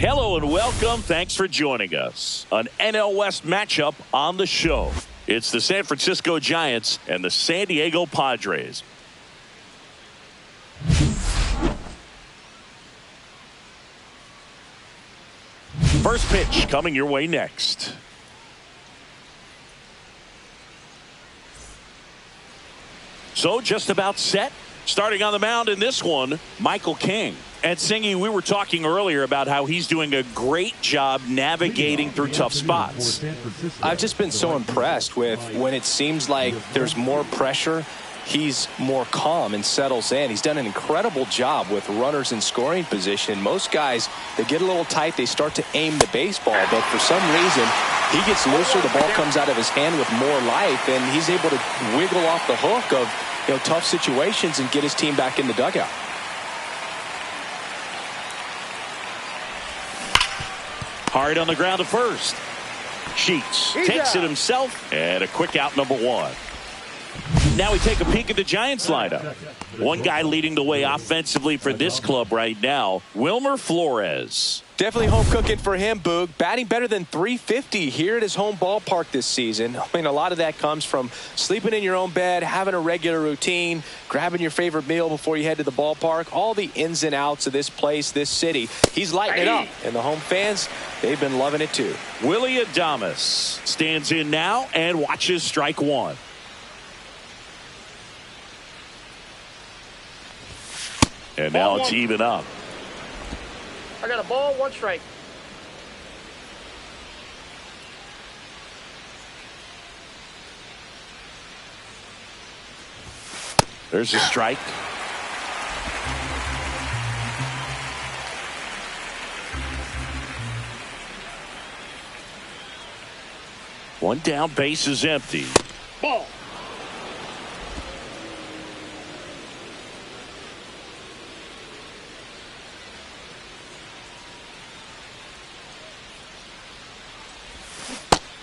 Hello and welcome. Thanks for joining us. An NL West matchup on the show. It's the San Francisco Giants and the San Diego Padres. First pitch coming your way next. So just about set. Starting on the mound in this one, Michael King. And Singy, we were talking earlier about how he's doing a great job navigating through tough spots. I've just been so impressed with when it seems like there's more pressure, he's more calm and settles in. He's done an incredible job with runners in scoring position. Most guys, they get a little tight, they start to aim the baseball, but for some reason, he gets looser, the ball comes out of his hand with more life, and he's able to wiggle off the hook of tough situations and get his team back in the dugout. Hard on the ground to first. Sheets takes it himself, and a quick out, number one. Now we take a peek at the Giants lineup. One guy leading the way offensively for this club right now, Wilmer Flores. Definitely home cooking for him, Boog. Batting better than .350 here at his home ballpark this season. I mean, a lot of that comes from sleeping in your own bed, having a regular routine, grabbing your favorite meal before you head to the ballpark, all the ins and outs of this place, this city. He's lighting it up, and the home fans, they've been loving it too. Willie Adames stands in now and watches strike one. And now it's even up. I got a ball, one strike. There's a strike. One down, base is empty. Ball.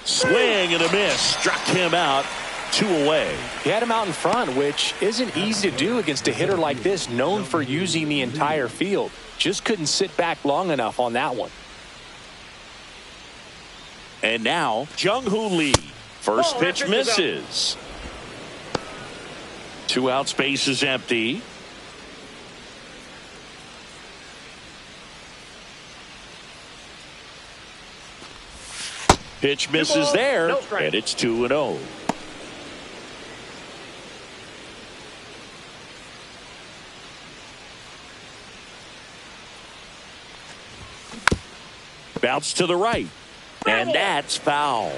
Swing and a miss. Struck him out. 2 away. He had him out in front, which isn't easy to do against a hitter like this, known for using the entire field. Just couldn't sit back long enough on that one. And now, Jung-Hoo Lee. First pitch misses. 2 out, space is empty. Pitch misses there, and it's 2-0. Bounce to the right, and that's foul.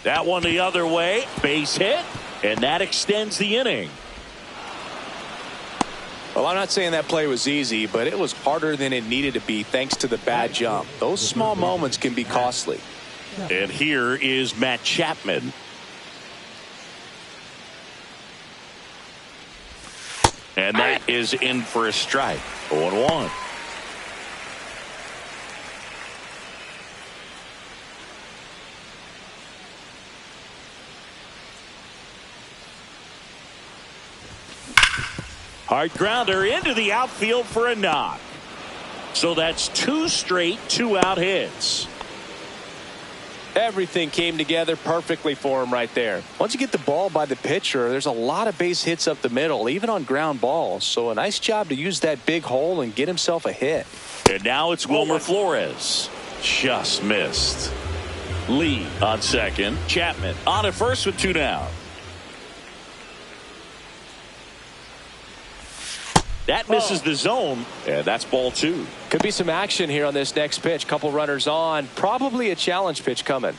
That one the other way, base hit. And that extends the inning. Well, I'm not saying that play was easy, but it was harder than it needed to be thanks to the bad jump. Those small moments can be costly. And here is Matt Chapman. And that is in for a strike. 0-1. Hard grounder into the outfield for a knock. So that's 2 straight 2-out hits. Everything came together perfectly for him right there. Once you get the ball by the pitcher, there's a lot of base hits up the middle, even on ground balls. So a nice job to use that big hole and get himself a hit. And now it's Wilmer Flores. Just missed. Lee on second. Chapman on at first with 2 down. That misses the zone, and that's ball 2. Could be some action here on this next pitch. Couple runners on. Probably a challenge pitch coming.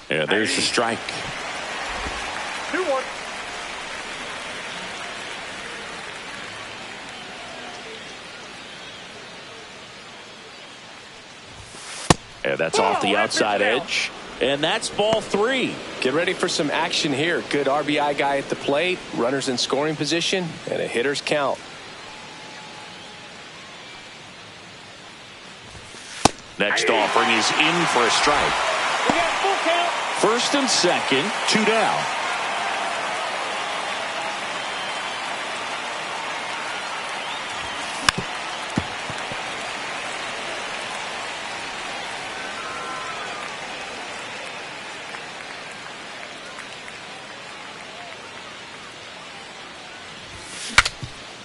Yeah, there's the strike. 2-1. And that's off the outside edge. And that's ball 3. Get ready for some action here. Good RBI guy at the plate. Runners in scoring position. And a hitter's count. Next offering is in for a strike. We got full count. First and second, 2 down.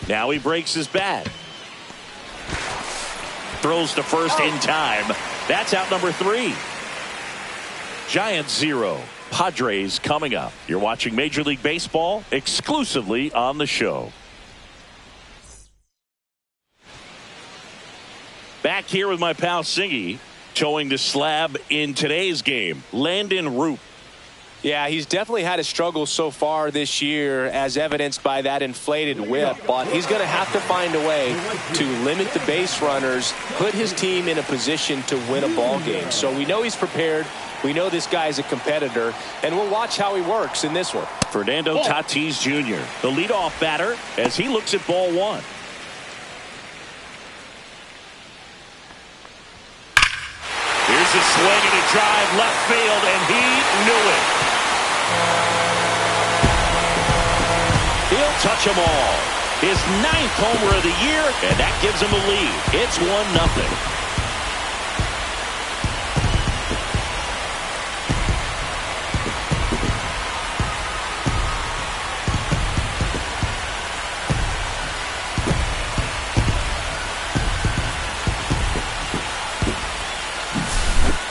Now he breaks his bat. Throws to first in time. That's out number 3. Giants 0. Padres coming up. You're watching Major League Baseball exclusively on the show. Back here with my pal Singy, towing the slab in today's game. Landon Roop. Yeah, he's definitely had a struggle so far this year, as evidenced by that inflated whip, but he's going to have to find a way to limit the base runners, put his team in a position to win a ball game. So we know he's prepared. We know this guy's a competitor, and we'll watch how he works in this one. Fernando Tatis Jr., the leadoff batter, as he looks at ball 1. Here's a swing and a drive left field, and he knew it. He'll touch them all. His 9th homer of the year, and that gives him a lead. It's 1-0.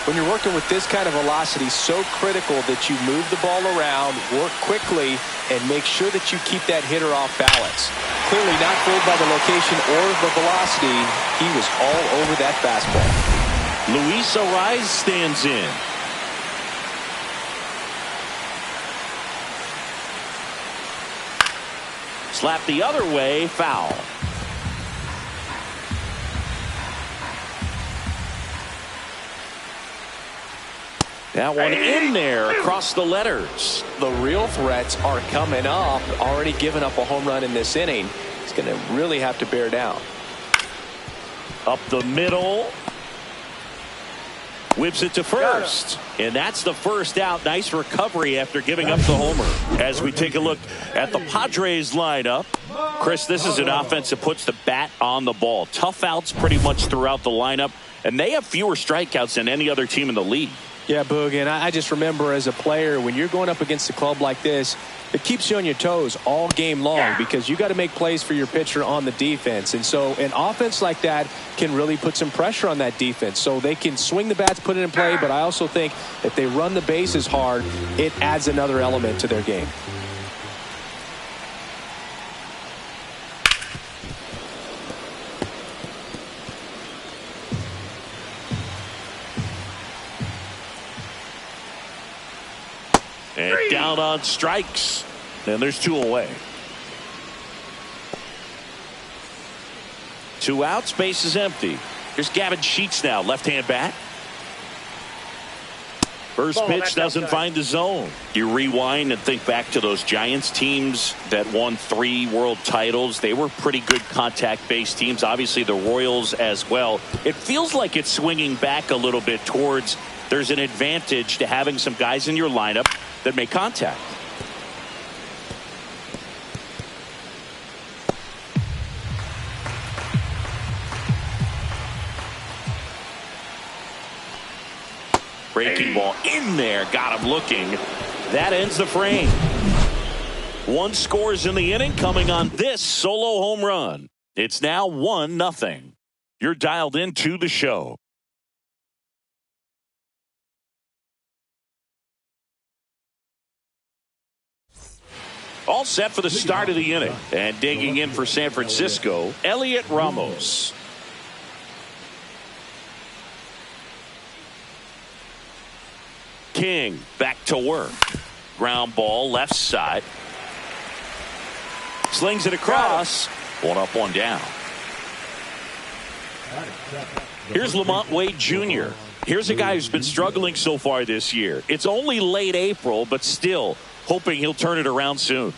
When you're working with this kind of velocity, so critical that you move the ball around, work quickly, and make sure that you keep that hitter off balance. Clearly not fooled by the location or the velocity. He was all over that fastball. Luis Ariz stands in. Slap the other way, foul. That one in there across the letters. The real threats are coming up. Already given up a home run in this inning. He's going to really have to bear down. Up the middle. Whips it to first. And that's the first out. Nice recovery after giving up the homer. As we take a look at the Padres lineup. Chris, this is an offense that puts the bat on the ball. Tough outs pretty much throughout the lineup. And they have fewer strikeouts than any other team in the league. Yeah, Boog, and I just remember as a player, when you're going up against a club like this, it keeps you on your toes all game long because you got to make plays for your pitcher on the defense. And so an offense like that can really put some pressure on that defense. So they can swing the bats, put it in play, but I also think if they run the bases hard, it adds another element to their game. And down on strikes. And there's 2 away. 2 outs, base is empty. Here's Gavin Sheets now, left-hand bat. First pitch doesn't find the zone. You rewind and think back to those Giants teams that won 3 world titles. They were pretty good contact-based teams. Obviously, the Royals as well. It feels like it's swinging back a little bit towards there's an advantage to having some guys in your lineup that make contact. Breaking ball in there, got him looking. That ends the frame. 1 scores in the inning, coming on this solo home run. It's now 1-0. You're dialed into the show. All set for the start of the inning. And digging in for San Francisco, Elliot Ramos. King back to work. Ground ball left side. Slings it across. 1 up, 1 down. Here's Lamont Wade Jr. Here's a guy who's been struggling so far this year. It's only late April, but still hoping he'll turn it around soon.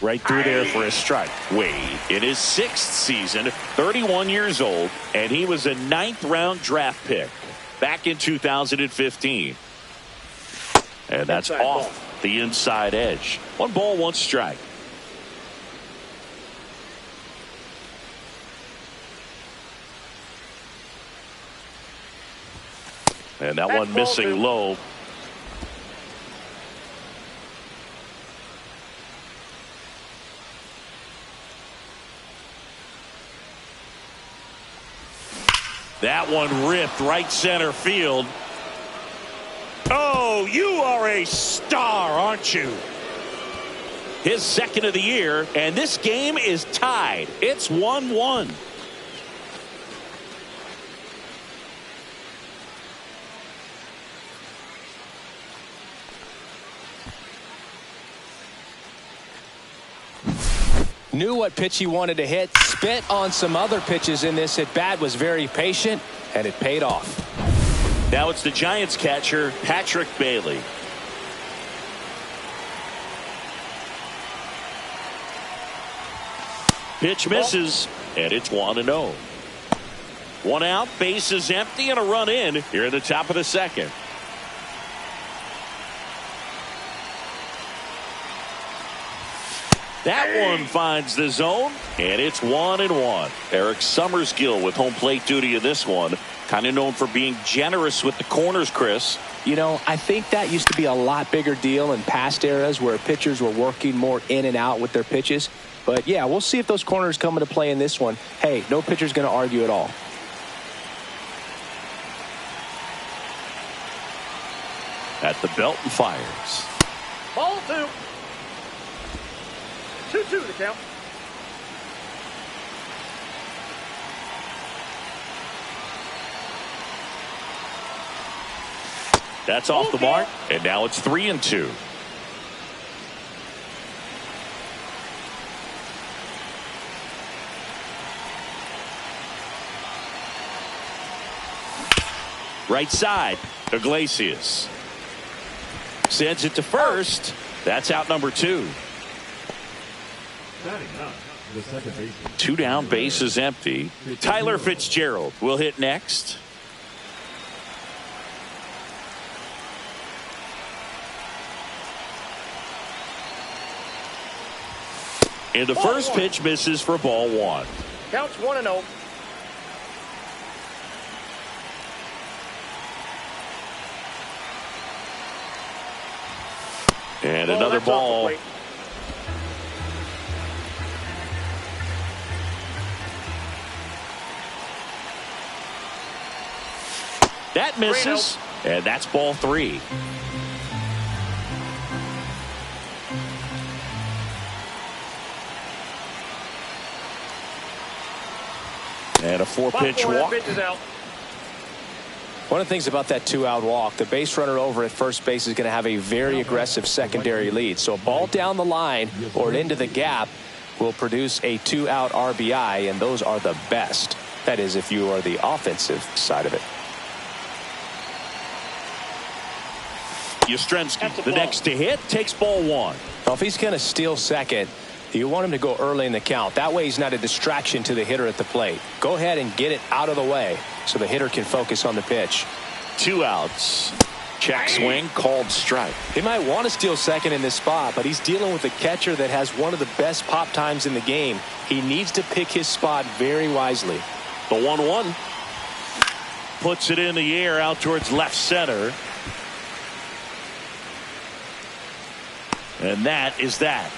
Right through there for a strike. Wade in his 6th season, 31 years old, and he was a 9th-round draft pick back in 2015. And that's Inside off ball. the inside edge. 1 ball, 1 strike. And that That's one missing ball 2. low. That one ripped right center field. Oh, you are a star, aren't you? His 2nd of the year, and this game is tied. It's 1-1. Knew what pitch he wanted to hit, spit on some other pitches in this at bat, was very patient, and it paid off. Now it's the Giants catcher, Patrick Bailey. Pitch misses, and it's 1-0. 1 out, base is empty, and a run in here at the top of the 2nd. That one finds the zone, and it's 1-1. Eric Summersgill with home plate duty in this one. Kind of known for being generous with the corners, Chris. You know, I think that used to be a lot bigger deal in past eras where pitchers were working more in and out with their pitches. But, yeah, we'll see if those corners come into play in this one. Hey, no pitcher's going to argue at all. At the belt and fires. Ball 2. 2-2 the count. That's off the mark, and now it's 3-2. Right side, Iglesias. Sends it to first. That's out number 2. 2 down, base is empty. Tyler Fitzgerald will hit next. And the first pitch misses for ball 1. Counts 1-0. And another ball. That misses, and that's ball 3. And a 4-pitch walk. One of the things about that 2-out walk, the base runner over at first base is going to have a very aggressive secondary lead. So a ball down the line or into the gap will produce a 2-out RBI, and those are the best. That is, if you are the offensive side of it. Yastrzemski, the next to hit, takes ball 1. Well, if he's going to steal second, you want him to go early in the count. That way he's not a distraction to the hitter at the plate. Go ahead and get it out of the way so the hitter can focus on the pitch. 2 outs. Check swing, called strike. He might want to steal second in this spot, but he's dealing with a catcher that has one of the best pop times in the game. He needs to pick his spot very wisely. The 1-1. Puts it in the air out towards left center. And that is that.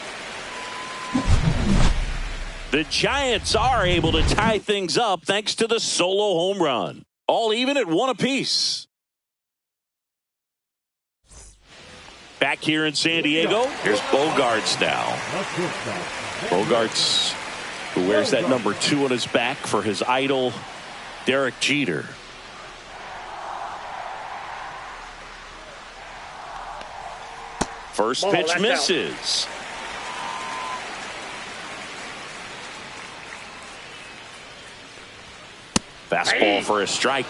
The Giants are able to tie things up thanks to the solo home run. All even at 1 apiece. Back here in San Diego, here's Bogarts now. Bogarts, who wears that number 2 on his back for his idol, Derek Jeter. First pitch misses. Fastball for a strike.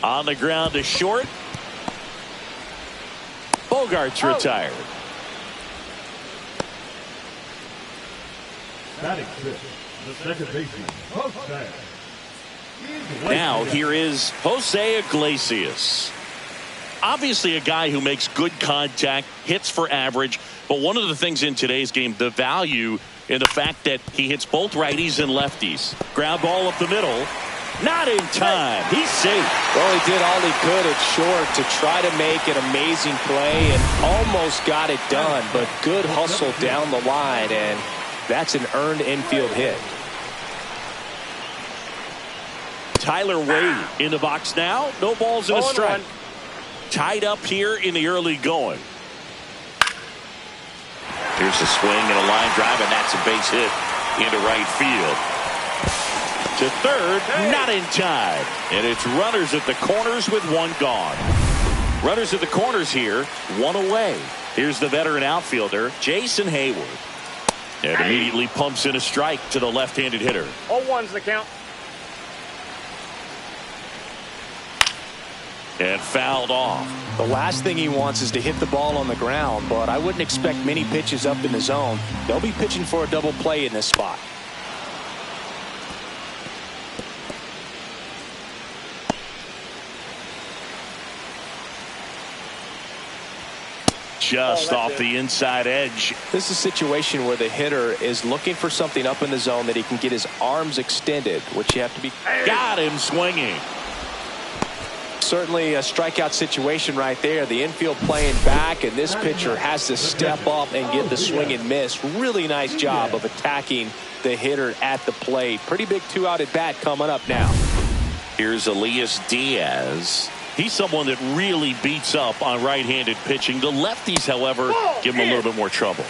On the ground to short. Bogart's retired. Batting fifth, the second baseman, Jose. Now here is Jose Iglesias. Obviously a guy who makes good contact, hits for average, but one of the things in today's game, the value in the fact that he hits both righties and lefties. Ground ball up the middle. Not in time. He's safe. Well, he did all he could at short to try to make an amazing play and almost got it done, but good hustle down the line, and that's an earned infield hit. Tyler Wade in the box now. No balls and a strike. Tied up here in the early going. Here's a swing and a line drive, and that's a base hit into right field. To third, not in time. And it's runners at the corners with one gone. Runners at the corners here, one away. Here's the veteran outfielder, Jason Hayward. And immediately pumps in a strike to the left-handed hitter. 0-1's the count. And fouled off. The last thing he wants is to hit the ball on the ground, but I wouldn't expect many pitches up in the zone. They'll be pitching for a double play in this spot. Just off the inside edge. This is a situation where the hitter is looking for something up in the zone that he can get his arms extended, which you have to be. Got him swinging. Certainly a strikeout situation right there. The infield playing back, and this pitcher has to step up and get the swing and miss. Really nice job of attacking the hitter at the plate. Pretty big two-out at bat coming up now. Here's Elias Diaz. He's someone that really beats up on right-handed pitching. The lefties, however, give him a little bit more trouble.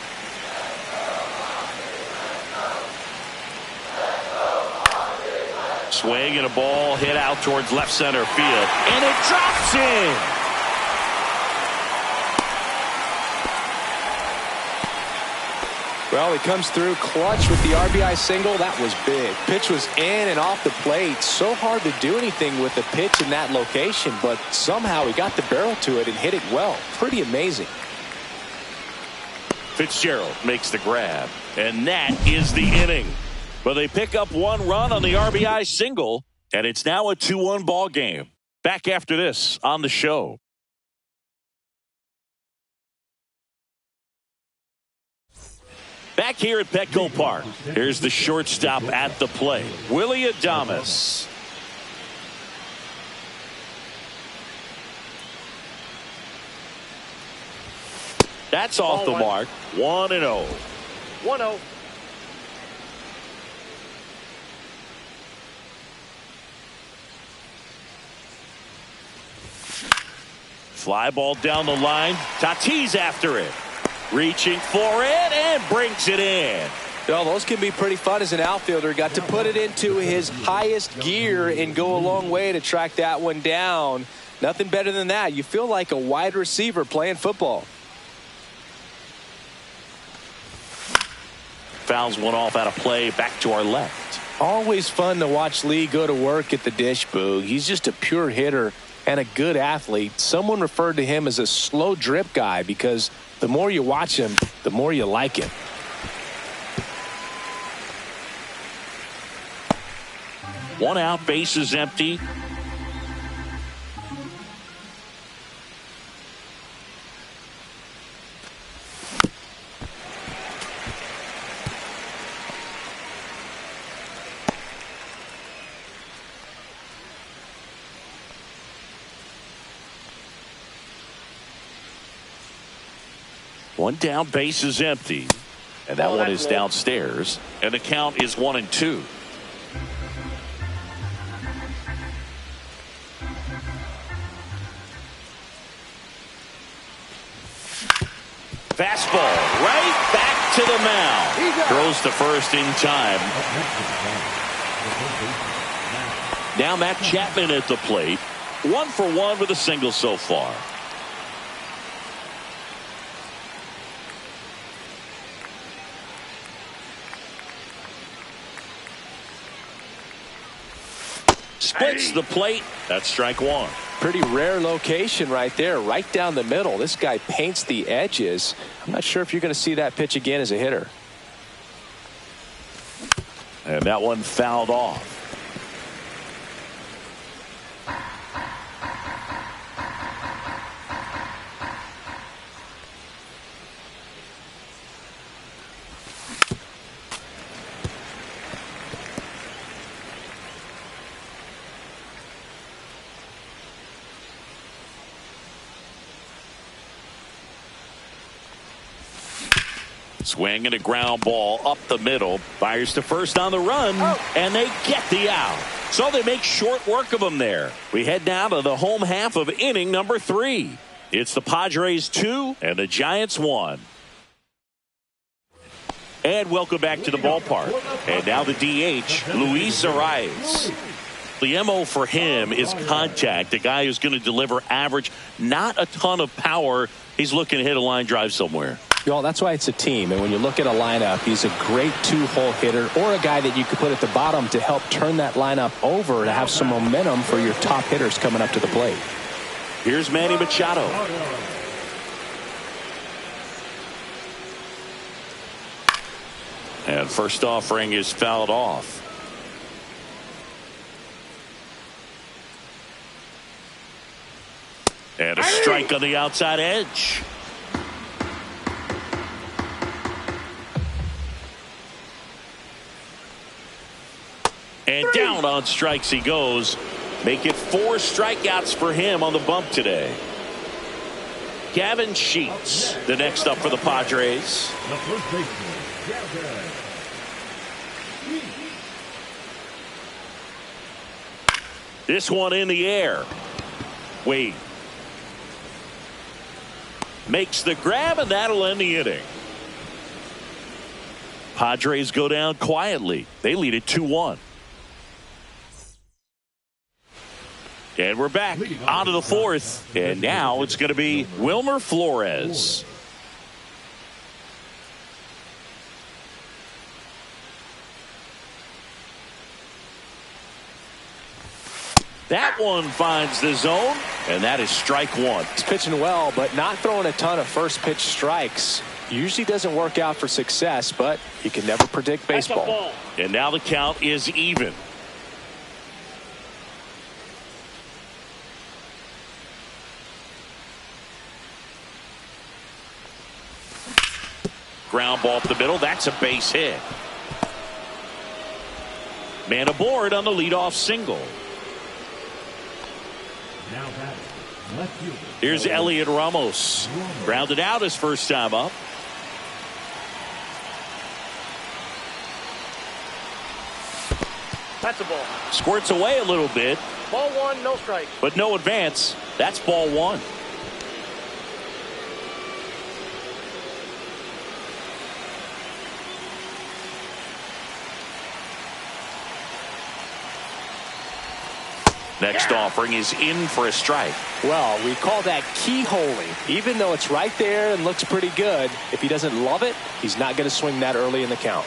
Swing and a ball hit out towards left center field. And it drops in. Well, he comes through clutch with the RBI single. That was big. Pitch was in and off the plate. So hard to do anything with the pitch in that location, but somehow he got the barrel to it and hit it well. Pretty amazing. Fitzgerald makes the grab, and that is the inning. But they pick up one run on the RBI single, and it's now a 2-1 ball game. Back after this on the show. Back here at Petco Park, here's the shortstop at the plate, Willie Adames. That's off the mark. 1-0. 1-0. Fly ball down the line. Tatis after it. Reaching for it and brings it in. Well, those can be pretty fun as an outfielder. Got to put it into his highest gear and go a long way to track that one down. Nothing better than that. You feel like a wide receiver playing football. Fouls one off out of play. Back to our left. Always fun to watch Lee go to work at the dish, Boog. He's just a pure hitter and a good athlete. Someone referred to him as a slow drip guy because the more you watch him, the more you like him. One out, base is empty. One down, base is empty. And that one is downstairs. And the count is 1-2. Fastball right back to the mound. Throws to first in time. Now Matt Chapman at the plate. 1 for 1 with a single so far. Splits the plate. That's strike one. Pretty rare location right there, right down the middle. This guy paints the edges. I'm not sure if you're going to see that pitch again as a hitter. And that one fouled off. Swing and a ground ball up the middle. Fires to first on the run, and they get the out. So they make short work of them there. We head down to the home half of inning number 3. It's the Padres 2 and the Giants 1. And welcome back to the ballpark. And now the DH, Luis Arias. The MO for him is contact. The guy who's going to deliver average, not a ton of power. He's looking to hit a line drive somewhere. Well, that's why it's a team. And when you look at a lineup, he's a great 2-hole hitter or a guy that you could put at the bottom to help turn that lineup over to have some momentum for your top hitters coming up to the plate. Here's Manny Machado. And first offering is fouled off. And a strike on the outside edge. And down on strikes he goes. Make it 4 strikeouts for him on the bump today. Gavin Sheets, the next up for the Padres. The first baseman, This one in the air. Wade makes the grab, and that'll end the inning. Padres go down quietly. They lead it 2-1. And we're back onto the 4th. And now it's going to be Wilmer Flores. That one finds the zone, and that is strike 1. He's pitching well, but not throwing a ton of first pitch strikes. Usually doesn't work out for success, but you can never predict baseball. And now the count is even. Ground ball up the middle. That's a base hit. Man aboard on the leadoff single. now batting, left fielder. Here's Elliot Ramos. Grounded out his first time up. That's a ball. Squirts away a little bit, Ball 1, no strike. but no advance. That's ball 1. Next offering is in for a strike. Well, we call that keyholing. Even though it's right there and looks pretty good, if he doesn't love it, he's not going to swing that early in the count.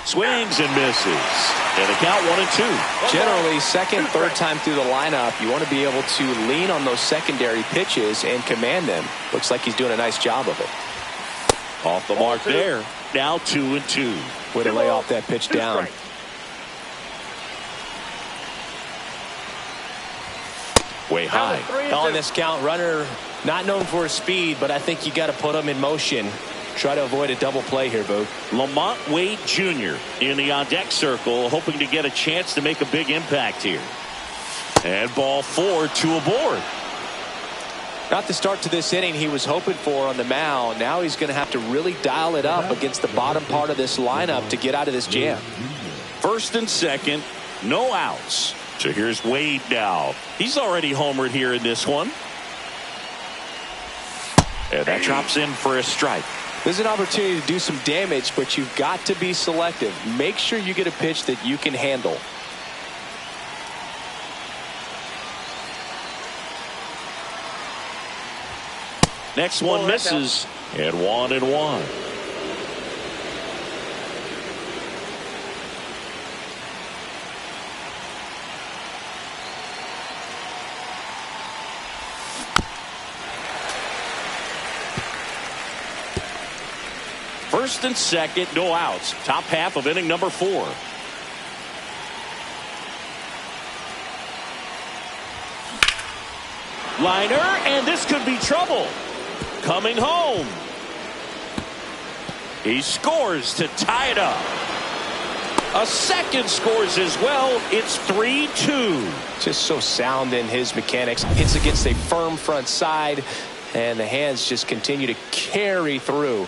Swings and misses. And the count 1-2. Generally, second, third time through the lineup, you want to be able to lean on those secondary pitches and command them. Looks like he's doing a nice job of it. Off the mark there. Now 2-2. Way to lay off that pitch down. Way high. On this count, runner not known for his speed, but I think you got to put him in motion. Try to avoid a double play here, Boog. Lamont Wade Jr. in the on-deck circle, hoping to get a chance to make a big impact here. And ball 4, 2 aboard. Not the start to this inning he was hoping for on the mound. Now he's going to have to really dial it up against the bottom part of this lineup to get out of this jam. First and second, no outs. So here's Wade now. He's already homered here in this one. And that drops in for a strike. There's an opportunity to do some damage, but you've got to be selective. Make sure you get a pitch that you can handle. Next one misses, and 1-1. first and second, no outs. Top half of inning number 4. Liner, and this could be trouble. Coming home. He scores to tie it up. A second scores as well. It's 3-2. Just so sound in his mechanics. Hits against a firm front side, and the hands just continue to carry through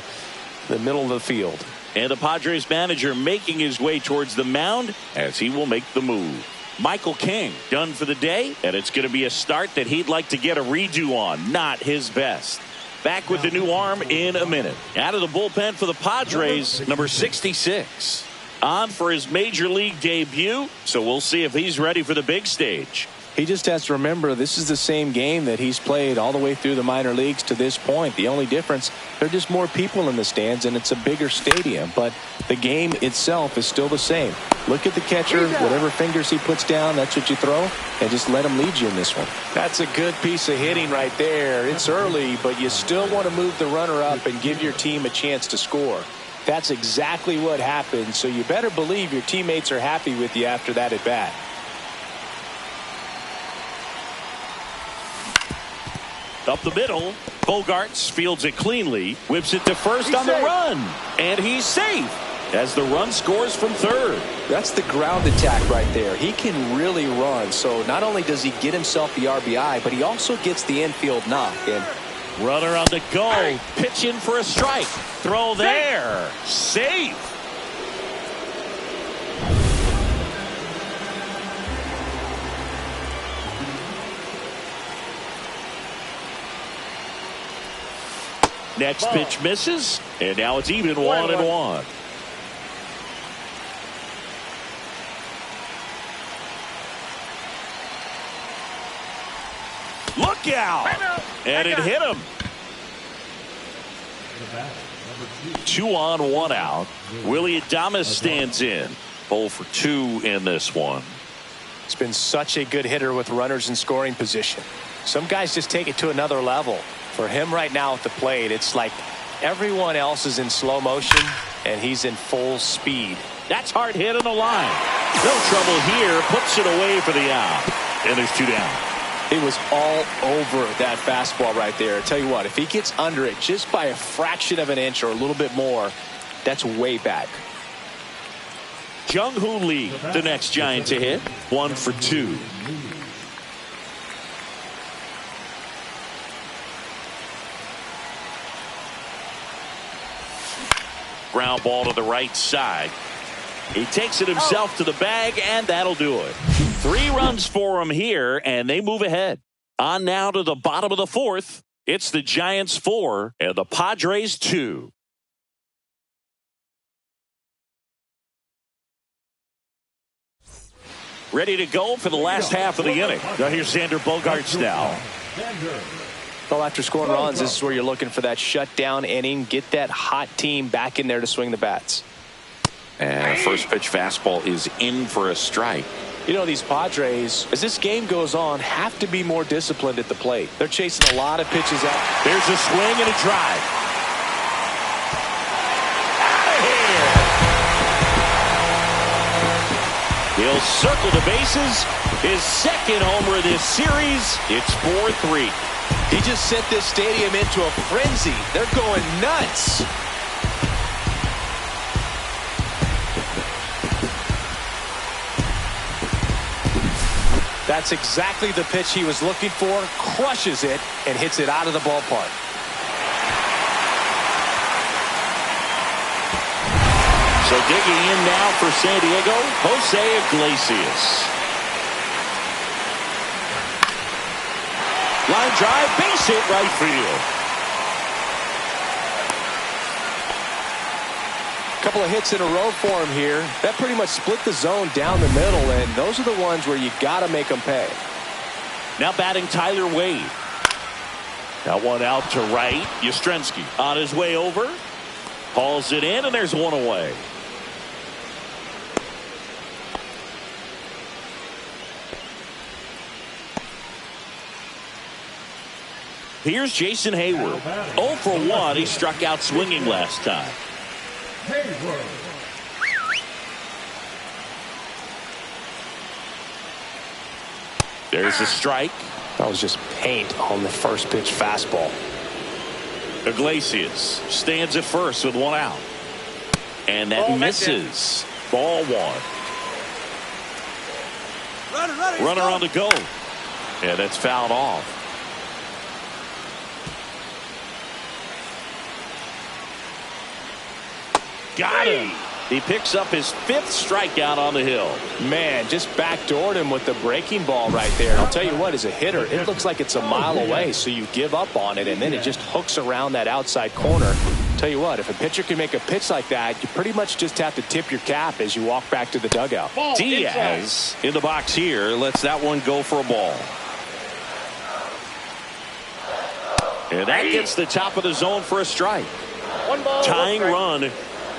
the middle of the field. And the Padres manager making his way towards the mound as he will make the move. Michael King done for the day, and it's going to be a start that he'd like to get a redo on. Not his best. Back with the new arm in a minute. Out of the bullpen for the Padres, number 66. On for his major league debut, so we'll see if he's ready for the big stage. He just has to remember this is the same game that he's played all the way through the minor leagues to this point. The only difference, there are just more people in the stands and it's a bigger stadium, but the game itself is still the same. Look at the catcher, whatever fingers he puts down, that's what you throw, and just let him lead you in this one. That's a good piece of hitting right there. It's early, but you still want to move the runner up and give your team a chance to score. That's exactly what happened, so you better believe your teammates are happy with you after that at bat. Up the middle, Bogarts fields it cleanly, whips it to first on the run, and he's safe as the run scores from third. That's the ground attack right there. He can really run, so not only does he get himself the RBI, but he also gets the infield knock. And runner on the go, pitch in for a strike, throw there, safe. Next pitch misses, and now it's even 1-1. Look out! And it hit him. 2 on, 1 out. Willie Adames stands in. 0 for 2 in this one. It's been such a good hitter with runners in scoring position. Some guys just take it to another level. For him right now at the plate, it's like everyone else is in slow motion and he's in full speed. That's hard hit on the line. No trouble here. Puts it away for the out. And there's 2 down. It was all over that fastball right there. I tell you what, if he gets under it just by a fraction of an inch or a little bit more, that's way back. Jung-Hoo Lee, the next Giant to hit. 1 for 2. Ground ball to the right side. He takes it himself to the bag, and that'll do it. 3 runs for him here, and they move ahead. On now to the bottom of the 4th. It's the Giants 4 and the Padres 2. Ready to go for the last half of the inning. Now here's Xander Bogaerts now. Well, after scoring runs, this is where you're looking for that shutdown inning. Get that hot team back in there to swing the bats. And first pitch fastball is in for a strike. You know, these Padres, as this game goes on, have to be more disciplined at the plate. They're chasing a lot of pitches out. There's a swing and a drive. Out of here. He'll circle the bases. His second homer of this series. It's 4-3. He just sent this stadium into a frenzy. They're going nuts. That's exactly the pitch he was looking for. Crushes it and hits it out of the ballpark. So digging in now for San Diego, Jose Iglesias. Line drive, base hit, right field. Couple of hits in a row for him here. That pretty much split the zone down the middle, and those are the ones where you got to make them pay. Now batting Tyler Wade. Got one out to right. Yastrzemski on his way over. Hauls it in, and there's one away. Here's Jason Hayward. 0 for 1. He struck out swinging last time. Hayward. There's a strike. That was just paint on the first pitch fastball. Iglesias stands at first with one out. And that misses. Ball one. Runner on the go. And that's fouled off. Got him. He picks up his 5th strikeout on the hill. Man, just backdoored him with the breaking ball right there. And I'll tell you what, as a hitter, it looks like it's a mile away, so you give up on it, and then it just hooks around that outside corner. Tell you what, if a pitcher can make a pitch like that, you pretty much just have to tip your cap as you walk back to the dugout. Diaz in the box here lets that one go for a ball. And that gets the top of the zone for a strike. Tying run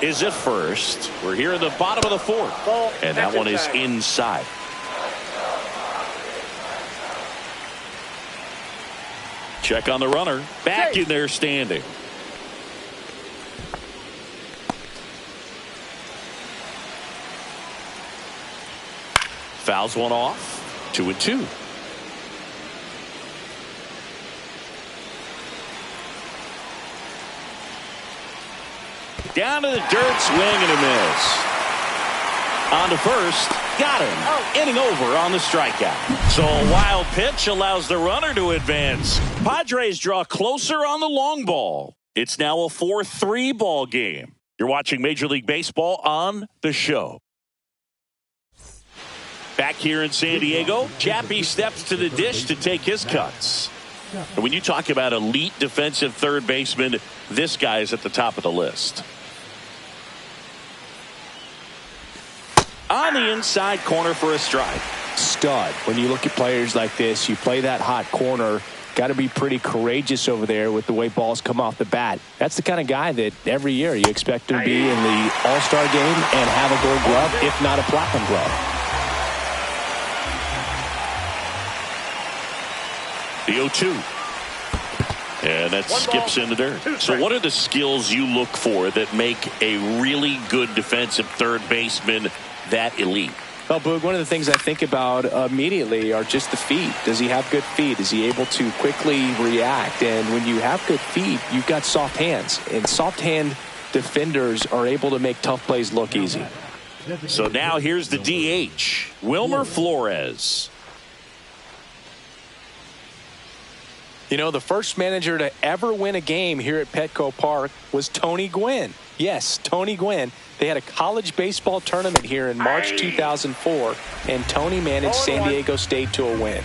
is at first. We're here in the bottom of the 4th. And that one is inside. Check on the runner. Back in there standing. Fouls one off. 2-2. Down to the dirt, swing and a miss. On to first, got him. Inning over on the strikeout. So a wild pitch allows the runner to advance. Padres draw closer on the long ball. It's now a 4-3 ball game. You're watching Major League Baseball on The Show. Back here in San Diego, Chappie steps to the dish to take his cuts. And when you talk about elite defensive third baseman, this guy is at the top of the list. On the inside corner for a strike. Stud. When you look at players like this, you play that hot corner. Got to be pretty courageous over there with the way balls come off the bat. That's the kind of guy that every year you expect him to be in the All-Star game and have a gold glove, if not a platinum glove. The 0-2. And that skips in the dirt. So what are the skills you look for that make a really good defensive third baseman that elite? Well, Boog, one of the things I think about immediately are just the feet. Does he have good feet? Is he able to quickly react? And when you have good feet, you've got soft hands. And soft hand defenders are able to make tough plays look easy. So now here's the DH, Wilmer Flores. You know, the first manager to ever win a game here at Petco Park was Tony Gwynn. Yes, Tony Gwynn. They had a college baseball tournament here in March 2004, and Tony managed San Diego State to a win.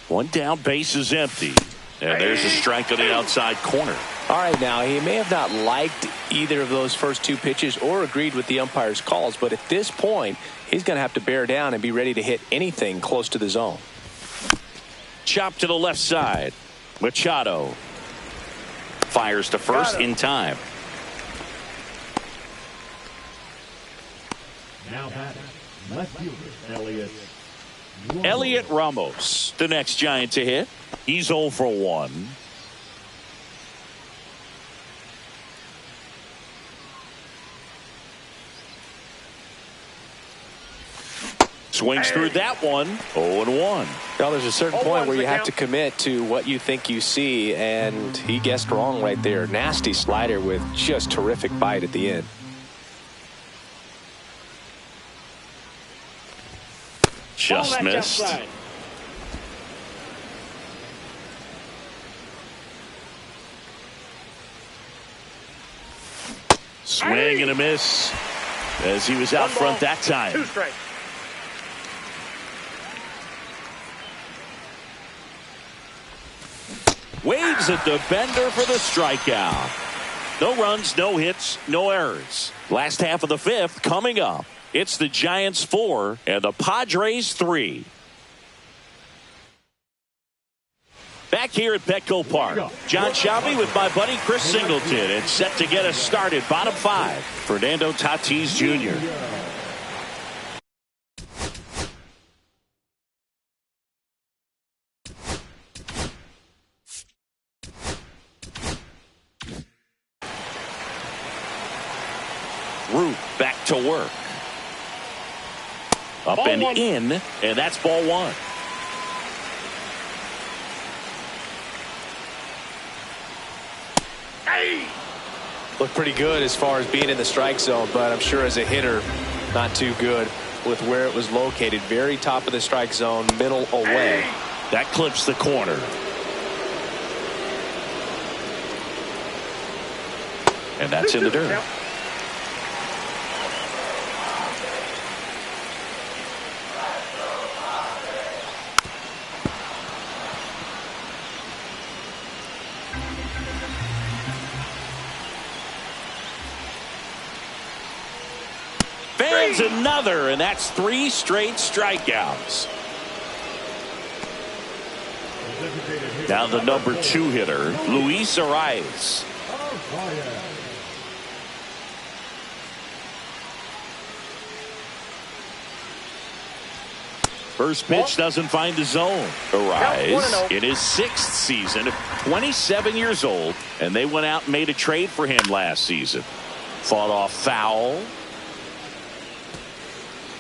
One down, base is empty. And there's a strike on the outside corner. All right, now, he may have not liked either of those first 2 pitches or agreed with the umpire's calls, but at this point, he's going to have to bear down and be ready to hit anything close to the zone. Chop to the left side. Machado fires to first in time. Now batting, left fielder Elliot Ramos, the next Giant to hit. He's 0 for 1. Swings through that one. 0-1. Well, there's a certain point where you have to commit to what you think you see, and he guessed wrong right there. Nasty slider with just terrific bite at the end. Just missed. Swing and a miss as he was out front that time. 2 strikes. Waves at the bender for the strikeout. No runs, no hits, no errors. Last half of the 5th coming up. It's the Giants 4 and the Padres 3. Back here at Petco Park, John Shelby with my buddy Chris Singleton and set to get us started. Bottom 5, Fernando Tatis Jr. Root back to work. Up Ball and one. in, and that's ball one. Hey! Looked pretty good as far as being in the strike zone, but I'm sure as a hitter, not too good with where it was located. Very top of the strike zone, middle away. Hey! That clips the corner. And that's in the dirt. Count. Fans another, and that's 3 straight strikeouts. Now the number 2 hitter, Luis Arias. First pitch doesn't find the zone. Arias in his 6th season, 27 years old, and they went out and made a trade for him last season. Fought off foul.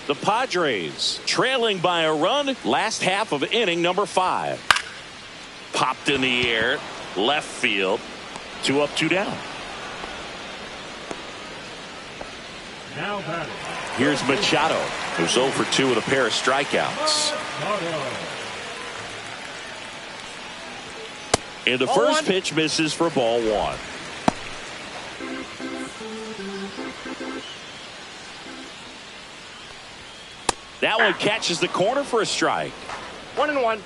The Padres trailing by a run, last half of inning number 5. Popped in the air, left field, 2 up, 2 down. Now batting. Here's Machado, who's 0 for 2 with a pair of strikeouts. And the first pitch misses for ball 1. That one catches the corner for a strike. 1-1.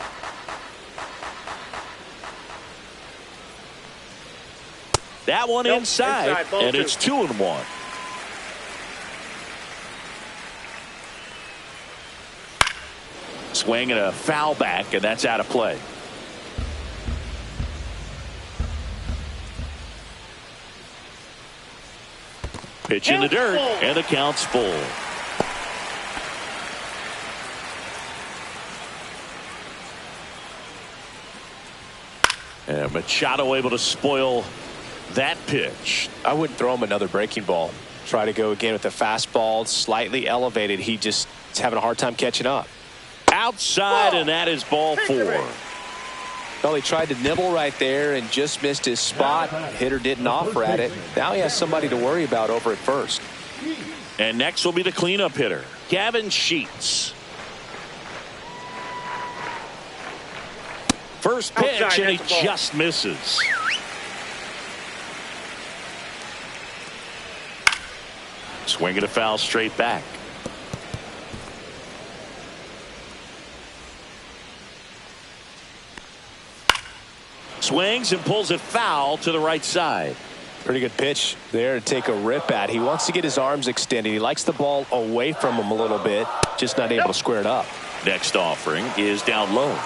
That one inside, ball and 2. it's 2-1. Swing and a foul back, and that's out of play. Pitch in the dirt, and the count's full. And Machado able to spoil that pitch. I wouldn't throw him another breaking ball. Try to go again with the fastball, slightly elevated. He just is having a hard time catching up. Outside, and that is ball 4. Well, he tried to nibble right there and just missed his spot. Hitter didn't offer at it. Now he has somebody to worry about over at first. And next will be the cleanup hitter, Gavin Sheets. First pitch, Outside, and that's he the ball. just misses. Swinging a foul straight back. Swings and pulls it foul to the right side. Pretty good pitch there to take a rip at. He wants to get his arms extended. He likes the ball away from him a little bit, just not able to square it up. Next offering is down low.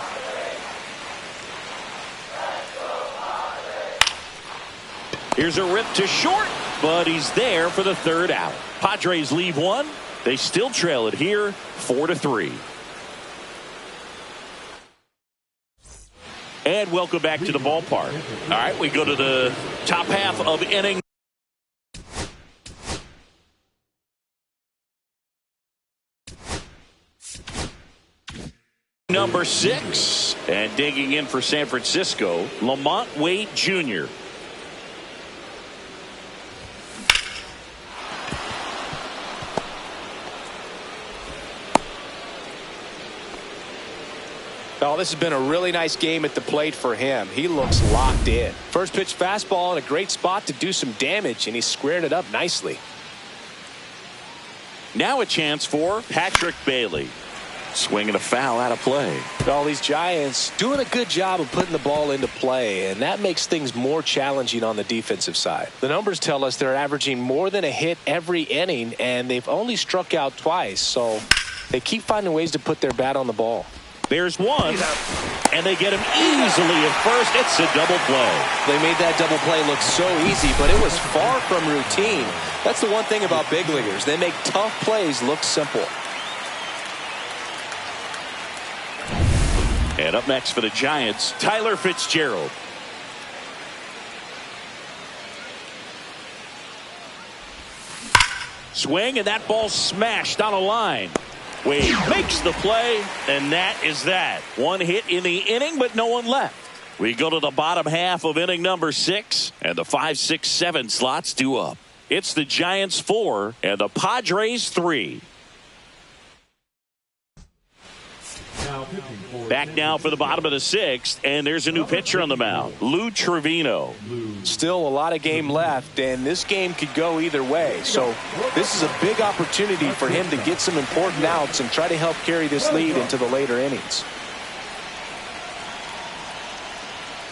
Here's a rip to short, but he's there for the 3rd out. Padres leave 1. They still trail it here, 4-3. And welcome back to the ballpark. All right, we go to the top half of inning. Number 6, and digging in for San Francisco, Lamont Wade Jr. Oh, this has been a really nice game at the plate for him. He looks locked in. First pitch fastball in a great spot to do some damage, and he squared it up nicely. Now a chance for Patrick Bailey. Swinging a foul out of play. All these Giants doing a good job of putting the ball into play, and that makes things more challenging on the defensive side. The numbers tell us they're averaging more than a hit every inning, and they've only struck out twice, so they keep finding ways to put their bat on the ball. There's one, and they get him easily at first. It's a double play. They made that double play look so easy, but it was far from routine. That's the one thing about big leaguers. They make tough plays look simple. And up next for the Giants, Tyler Fitzgerald. Swing, and that ball smashed on a line. Wade makes the play, and that is that. One hit in the inning, but no one left. We go to the bottom half of inning number 6, and the 5, 6, 7 slots due up. It's the Giants 4 and the Padres 3. Back now for the bottom of the 6th, and there's a new pitcher on the mound, Lou Trevino. Still a lot of game left, and this game could go either way. So this is a big opportunity for him to get some important outs and try to help carry this lead into the later innings.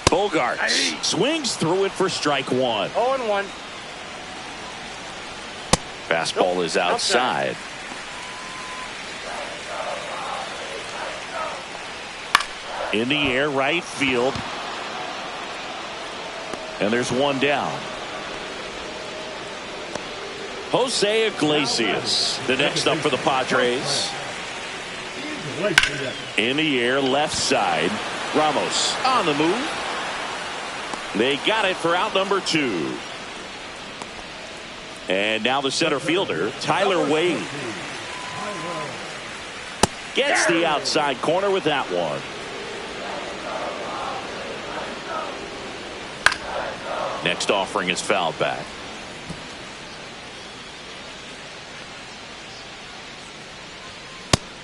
Bogarts swings through it for strike 1. 0-1. Fastball is outside. In the air, right field. And there's one down. Jose Iglesias, the next up for the Padres. In the air, left side. Ramos on the move. They got it for out number 2. And now the center fielder, Tyler Wade. Gets the outside corner with that one. Next offering is fouled back.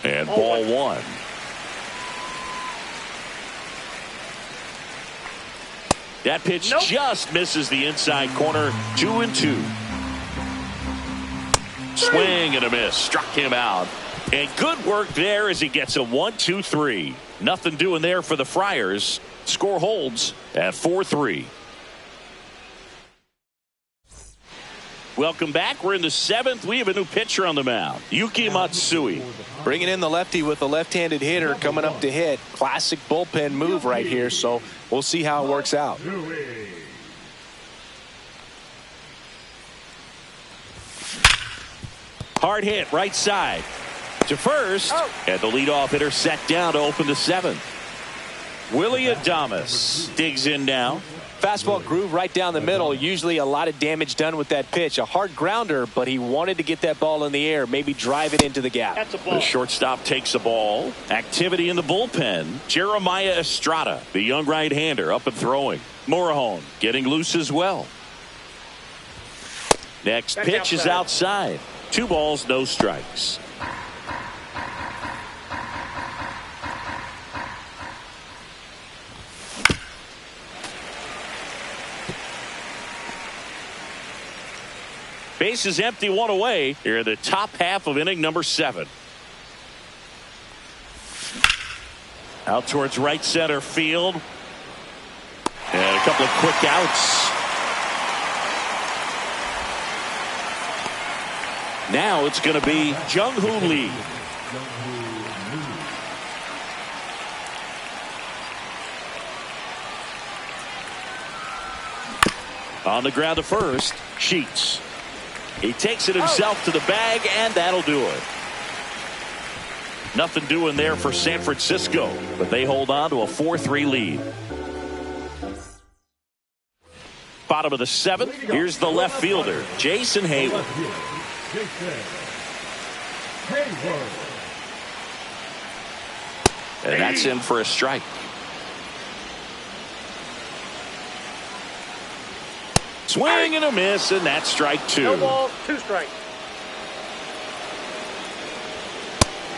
And ball 1. That pitch just misses the inside corner. 2-2. Swing and a miss. Struck him out. And good work there as he gets a 1-2-3. Nothing doing there for the Friars. Score holds at 4-3. Welcome back. We're in the 7th. We have a new pitcher on the mound, Yuki Matsui. Bringing in the lefty with a left-handed hitter coming up to hit. Classic bullpen move right here, so we'll see how it works out. Hard hit right side to first, and the leadoff hitter set down to open the 7th. Willie Adames digs in now. Fastball groove right down the middle. Usually a lot of damage done with that pitch. A hard grounder, but he wanted to get that ball in the air, maybe drive it into the gap. The shortstop takes a ball. Activity in the bullpen. Jeremiah Estrada, the young right-hander, up and throwing. Morejon getting loose as well. Next pitch is outside. 2 balls, no strikes. Base is empty, 1 away. Here in the top half of inning number 7. Out towards right center field. And a couple of quick outs. Now it's going to be Jung-Hoo Lee. On the ground to first, Sheets. He takes it himself to the bag, and that'll do it. Nothing doing there for San Francisco, but they hold on to a 4-3 lead. Bottom of the 7th, here's the left fielder, Jason Hayward. And that's in for a strike. Swing and a miss, and that's strike 2. No ball, 2 strikes.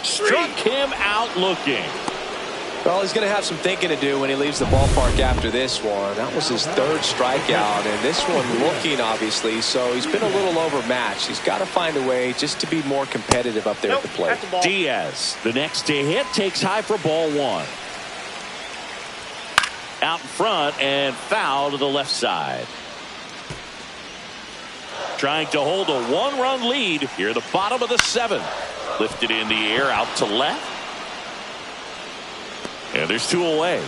Struck him out looking. Well, he's going to have some thinking to do when he leaves the ballpark after this one. That was his 3rd strikeout, and this one looking, obviously, so he's been a little overmatched. He's got to find a way just to be more competitive up there at the plate. Diaz, the next to hit, takes high for ball 1. Out in front and foul to the left side. Trying to hold a 1-run lead here at the bottom of the 7th. Lifted in the air out to left. And there's 2 away.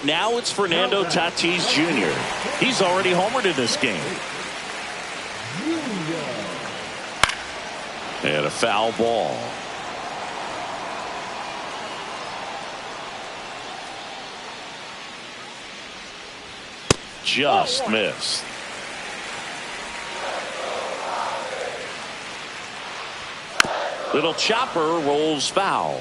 Now it's Fernando Tatis Jr. He's already homered in this game. And a foul ball. Just missed. Little chopper rolls foul.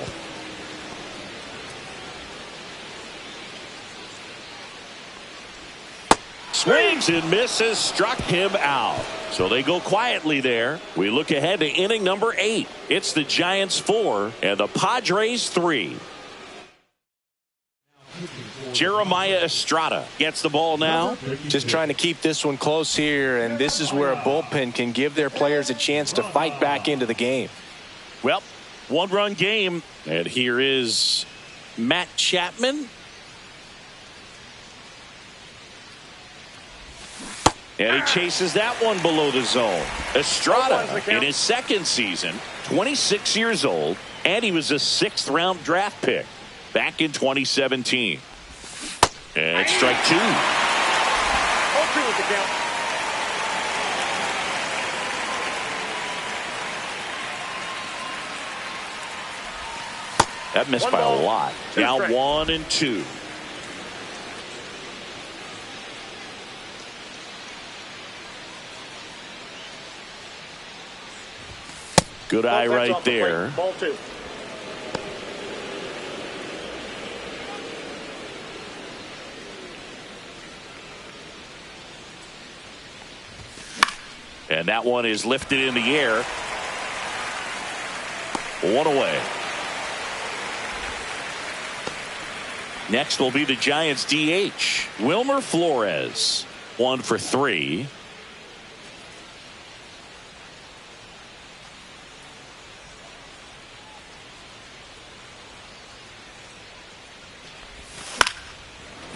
Swings and misses, struck him out. So they go quietly there. We look ahead to inning number 8. It's the Giants 4 and the Padres 3. Jeremiah Estrada gets the ball now. Just trying to keep this one close here, and this is where a bullpen can give their players a chance to fight back into the game. Well, one-run game, and here is Matt Chapman. And he chases that one below the zone. Estrada in his second season, 26 years old, and he was a 6th-round draft pick back in 2017. And strike 2. 0-2 with the count. That missed by a lot. Now 1-2. Good eye right there. Ball 2. And that one is lifted in the air. 1 away. Next will be the Giants DH, Wilmer Flores. 1 for 3.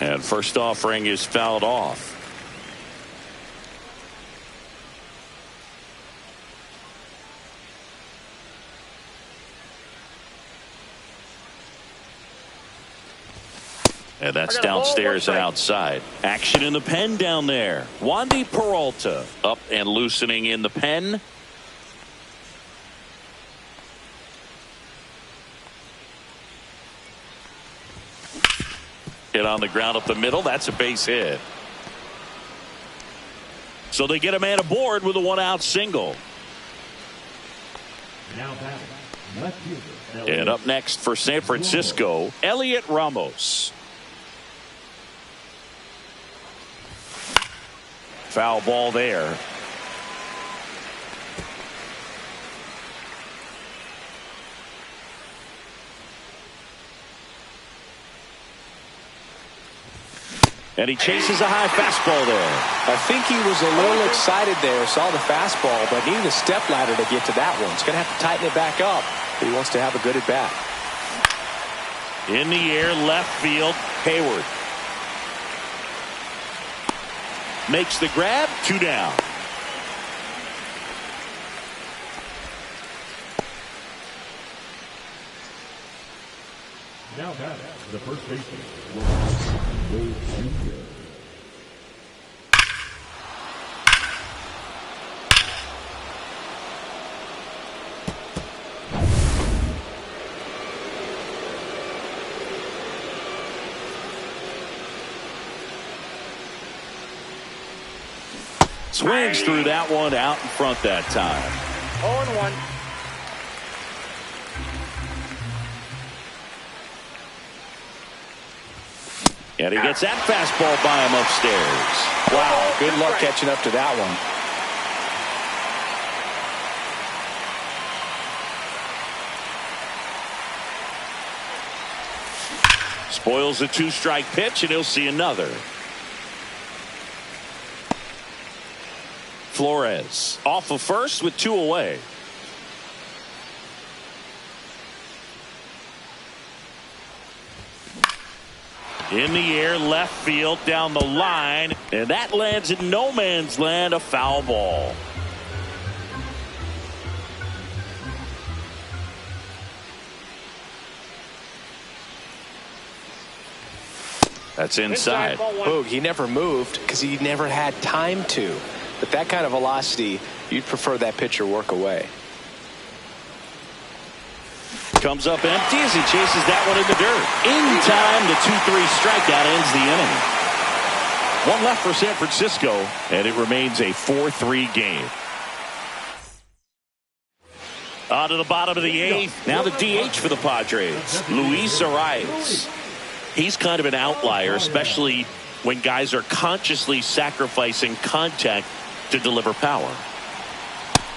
And first offering is fouled off. And that's downstairs and outside. Action in the pen down there. Wandy Peralta up and loosening in the pen. Hit on the ground up the middle. That's a base hit. So they get a man aboard with a 1-out single. Now batting, left fielder. And up next for San Francisco, Elliot Ramos. Foul ball there. And he chases a high fastball there. I think he was a little excited there, saw the fastball, but needed a step ladder to get to that one. He's going to have to tighten it back up if he wants to have a good at bat. In the air, left field, Hayward. Makes the grab, 2 down. Now batting, the first baseman, Will Jr. Swings through that one out in front that time. 0-1. And he gets that fastball by him upstairs. Wow, good luck catching up to that one. Spoils a 2-strike pitch, and he'll see another. Flores off of first with 2 away. In the air, left field, down the line, and that lands in no man's land, a foul ball. That's inside. Boog, he never moved because he never had time to. But that kind of velocity, you'd prefer that pitcher work away. Comes up empty as he chases that one in the dirt. In time, the 2-3 strikeout ends the inning. 1 left for San Francisco, and it remains a 4-3 game. On to the bottom of the 8th. Now the DH for the Padres, Luis Arias. He's kind of an outlier, especially when guys are consciously sacrificing contact to deliver power.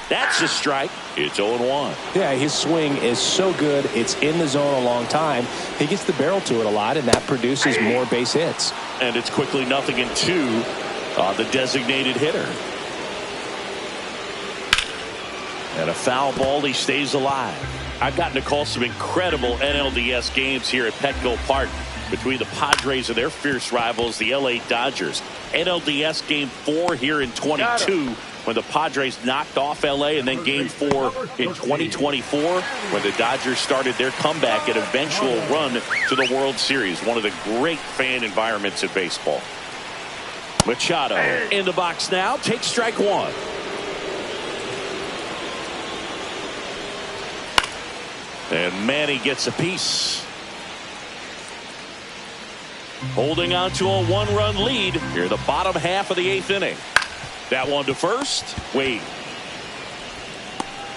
That's a strike. It's 0-1. Yeah, his swing is so good. It's in the zone a long time. He gets the barrel to it a lot, and that produces more base hits. And it's quickly 0-2 on the designated hitter. And a foul ball. He stays alive. I've gotten to call some incredible NLDS games here at Petco Park between the Padres and their fierce rivals, the LA Dodgers. NLDS Game 4 here in 22 when the Padres knocked off LA, and then Game 4 in 2024 when the Dodgers started their comeback and eventual run to the World Series. One of the great fan environments in baseball. Machado in the box now. Takes strike 1. And Manny gets a piece. Holding on to a 1-run lead here in the bottom half of the 8th inning. That one to first. Wade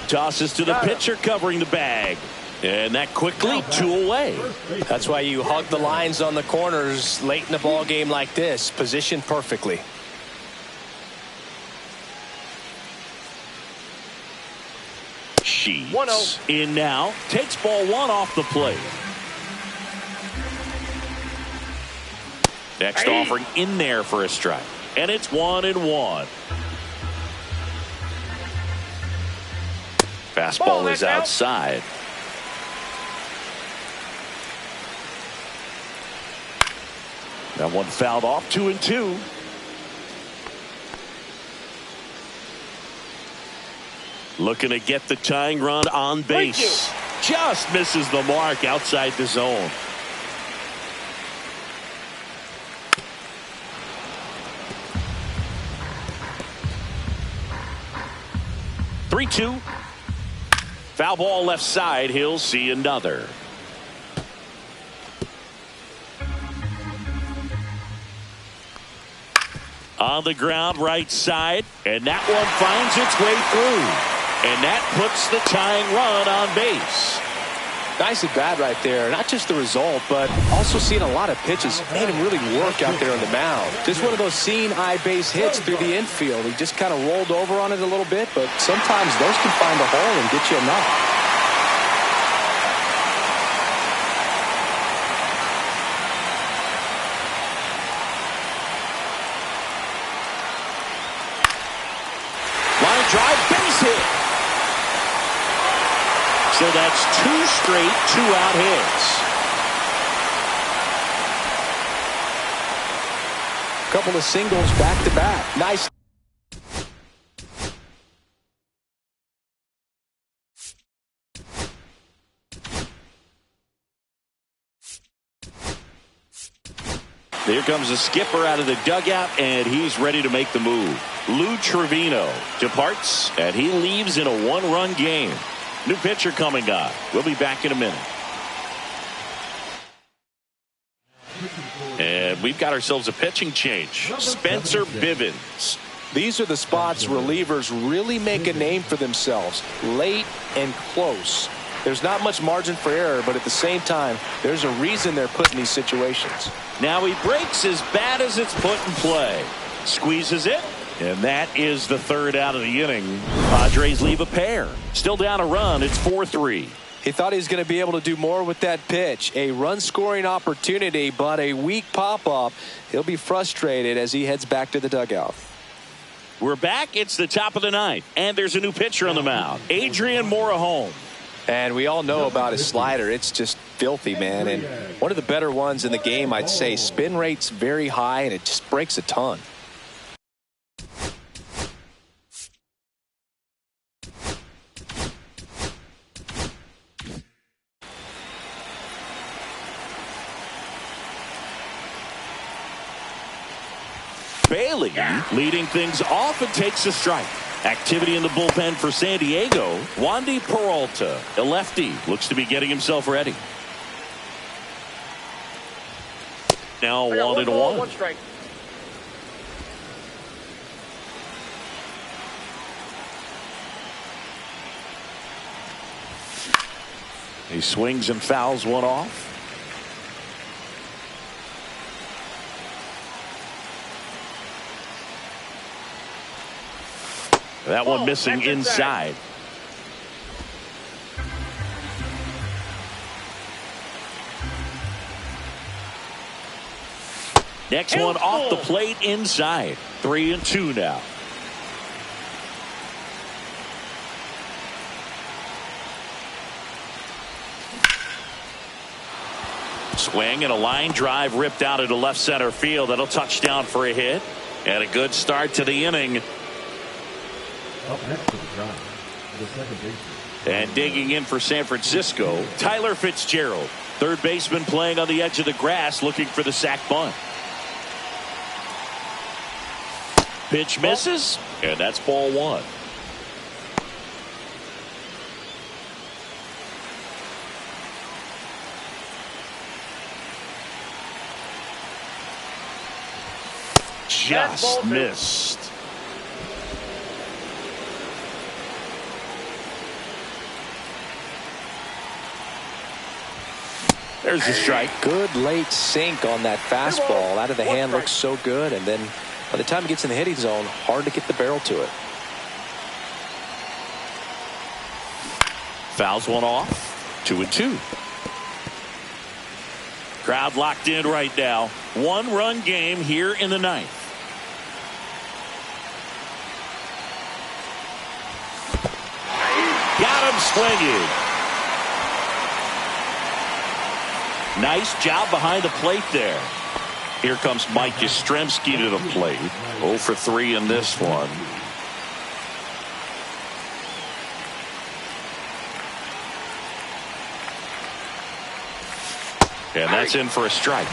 tosses to the pitcher covering the bag. And that quickly 2 away. That's why you hug the lines on the corners late in the ball game like this. Positioned perfectly. Sheets in now. Takes ball 1 off the plate. Next offering in there for a strike. And it's 1-1. Fastball is outside. That one fouled off. 2-2. Looking to get the tying run on base. Just misses the mark outside the zone. Three-two. Foul ball left side. He'll see another. On the ground right side. And that one finds its way through. And that puts the tying run on base. Nice at bat right there. Not just the result, but also seeing a lot of pitches. Made him really work out there on the mound. Just one of those seeing eye base hits through the infield. He just kind of rolled over on it a little bit, but sometimes those can find a hole and get you enough. Line drive, base hit. So that's 2 straight 2-out hits. Couple of singles back to back. Nice. Here comes the skipper out of the dugout, and he's ready to make the move. Lou Trevino departs, and he leaves in a 1-run game. New pitcher coming on. We'll be back in a minute. And we've got ourselves a pitching change. Spencer Bivens. These are the spots relievers really make a name for themselves. Late and close. There's not much margin for error, but at the same time, there's a reason they're put in these situations. Now he breaks as bad as it's put in play. Squeezes it. And that is the 3rd out of the inning. Padres leave a pair. Still down a run. It's 4-3. He thought he was going to be able to do more with that pitch. A run-scoring opportunity, but a weak pop-up. He'll be frustrated as he heads back to the dugout. We're back. It's the top of the 9th. And there's a new pitcher on the mound. Adrian Morejon. And we all know about his slider. It's just filthy, man. And one of the better ones in the game, I'd say. Spin rate's very high, and it just breaks a ton. Bailey leading things off and takes a strike. Activity in the bullpen for San Diego. Wandy Peralta, a lefty, looks to be getting himself ready. Now 1-1. 1 strike. He swings and fouls one off. That one missing inside. Next one off the plate inside. 3-2 now. Swing and a line drive ripped out into left center field. That'll touchdown for a hit. And a good start to the inning. Up next to the drive, the second baseman. And digging in for San Francisco, Tyler Fitzgerald. Third baseman playing on the edge of the grass looking for the sac bunt. Pitch misses, and that's ball one. Just missed. There's the strike. Good late sink on that fastball. Out of the hand, looks so good, and then by the time it gets in the hitting zone, hard to get the barrel to it. Fouls one off. 2-2. Crowd locked in right now. One-run game here in the ninth. Got him swinging. Nice job behind the plate there. Here comes Mike Yastrzemski to the plate. 0 for 3 in this one. And that's in for a strike.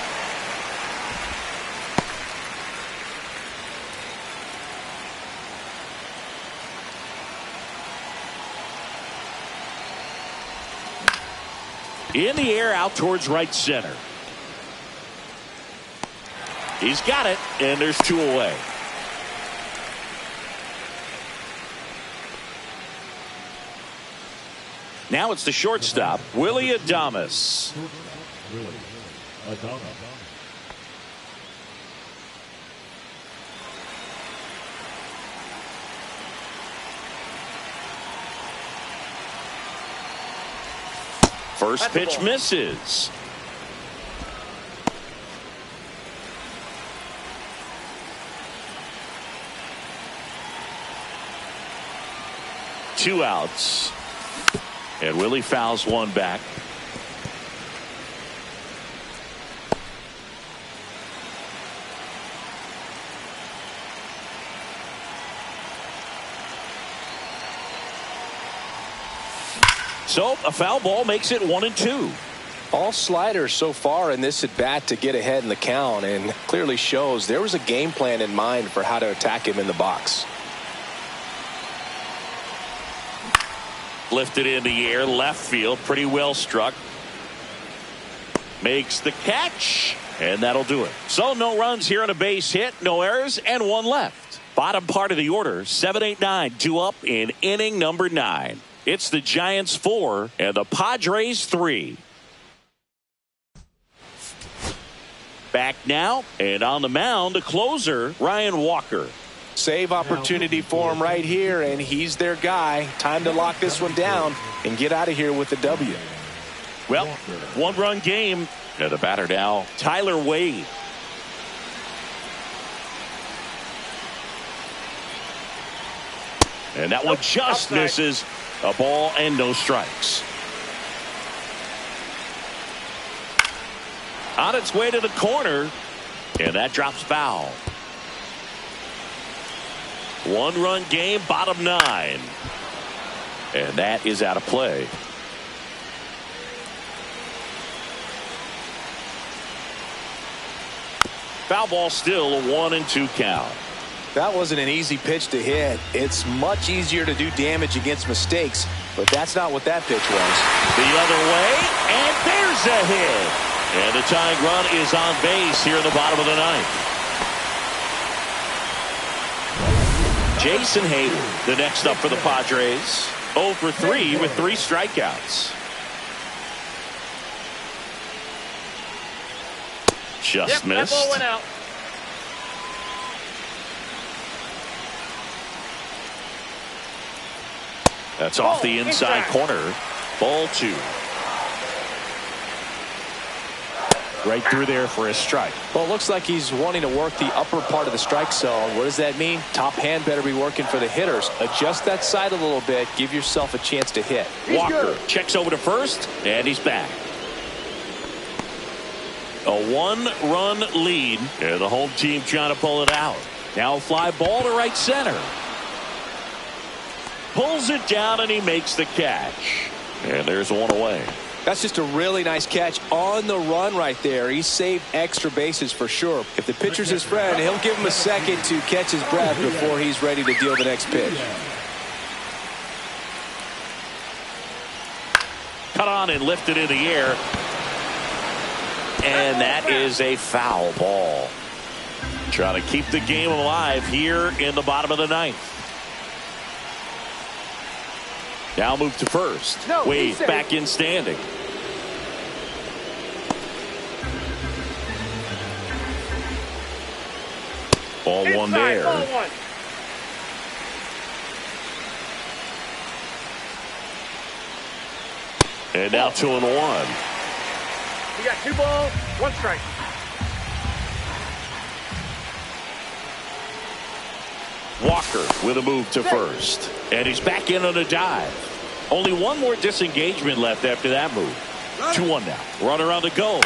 In the air out towards right center. He's got it, and there's 2 away. Now it's the shortstop, Willie Adames. First pitch misses. Two outs. And Willie fouls one back. So a foul ball makes it 1-2. All sliders so far in this at bat to get ahead in the count, and clearly shows there was a game plan in mind for how to attack him in the box. Lifted in the air, left field, pretty well struck. Makes the catch, and that'll do it. So no runs here on a base hit, no errors, and 1 left. Bottom part of the order, 7-8-9, 2 up in inning number 9. It's the Giants 4 and the Padres 3. Back now, and on the mound, the closer, Ryan Walker. Save opportunity for him right here, and he's their guy. Time to lock this one down and get out of here with the W. Well, 1-run game. And the batter now, Tyler Wade. And that one just misses. A ball and no strikes. On its way to the corner, and that drops foul. 1-run game, bottom 9. And that is out of play. Foul ball, still a 1-2 count. That wasn't an easy pitch to hit. It's much easier to do damage against mistakes, but that's not what that pitch was. The other way, and there's a hit. And the tying run is on base here in the bottom of the 9th. Jason Hayward, the next up for the Padres. 0 for 3 with 3 strikeouts. Just That missed. ball went out. That's off the inside corner. Ball 2. Right through there for a strike. Well, it looks like he's wanting to work the upper part of the strike zone. What does that mean? Top hand better be working for the hitters. Adjust that side a little bit. Give yourself a chance to hit. Walker checks over to first, and he's back. A 1-run lead, and the home team trying to pull it out. Now a fly ball to right center. Pulls it down, and he makes the catch. And there's one away. That's just a really nice catch on the run right there. He saved extra bases for sure. If the pitcher's his friend, he'll give him a second to catch his breath before he's ready to deal the next pitch. Cut on and lifted in the air. And that is a foul ball. Trying to keep the game alive here in the bottom of the 9th. Now move to first. Wade back in standing. Ball 1 there. Ball 1. And now 2-1. You got 2 balls, 1 strike. Walker with a move to first. And he's back in on a dive. Only one more disengagement left after that move. 2-1 now. Runner on the go. Line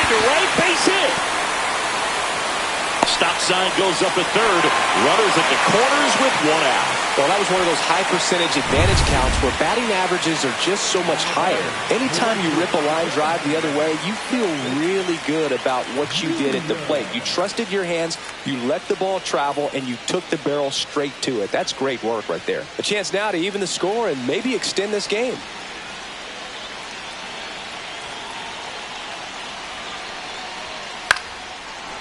to right, base hit. Stop sign goes up at third. Runners at the corners with 1 out. Well, that was one of those high percentage advantage counts where batting averages are just so much higher. Anytime you rip a line drive the other way, you feel really good about what you did at the plate. You trusted your hands, you let the ball travel, and you took the barrel straight to it. That's great work right there. A chance now to even the score and maybe extend this game.